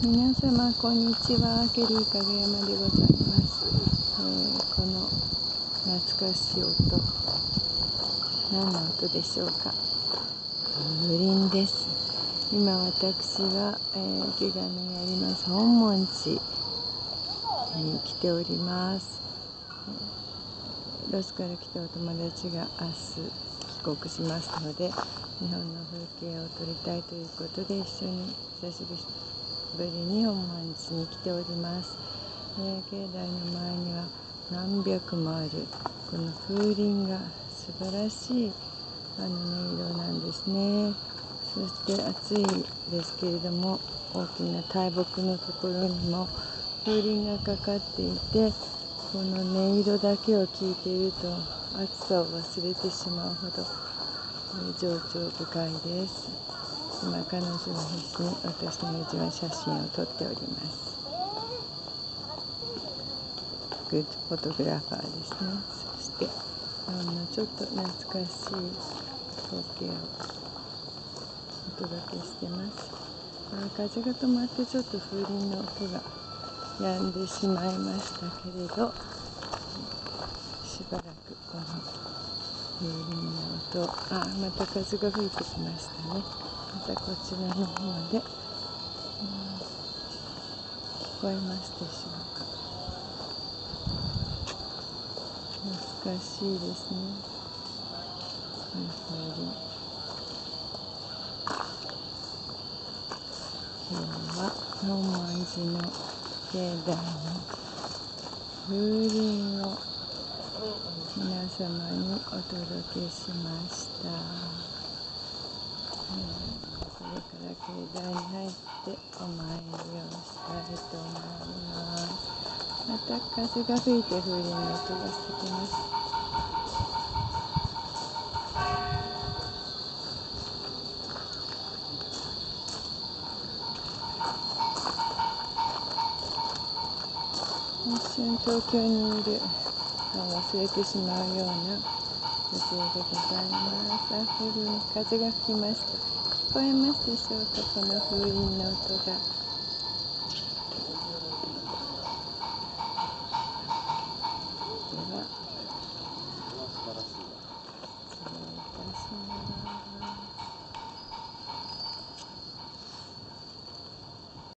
皆様こんにちは、ケリーかぐやまでございます。この懐かしい音、何の音でしょうか。風鈴です。今私は、池上にあります本門寺に来ております。ロスから来たお友達が明日帰国しますので、日本の風景を撮りたいということで一緒に久しぶりに本門寺に来ております。境内の前には何百もあるこの風鈴が素晴らしい音色なんですね。そして暑いですけれども、大きな大木のところにも風鈴がかかっていて、この音色だけを聞いていると暑さを忘れてしまうほど、情緒深いです。今彼女は必死に私の友人は写真を撮っております。グッドフォトグラファーですね。そして日本のちょっと懐かしい光景をお届けしてます。風が止まってちょっと風鈴の音が止んでしまいましたけれど、しばらくこの風鈴の音、また風が吹いてきましたね。またこちらの方で、聞こえますでしょうか。懐かしいですね。この風鈴、今日は本門寺の境内の風鈴を皆様にお届けしました。これから境内に入ってお参りをしたいと思います。また風が吹いて風鈴の音がしてきます。一瞬東京にいるのを忘れてしまうような風景でございます。風鈴、風が吹きました。聞こえますでしょうか、この風鈴の音が。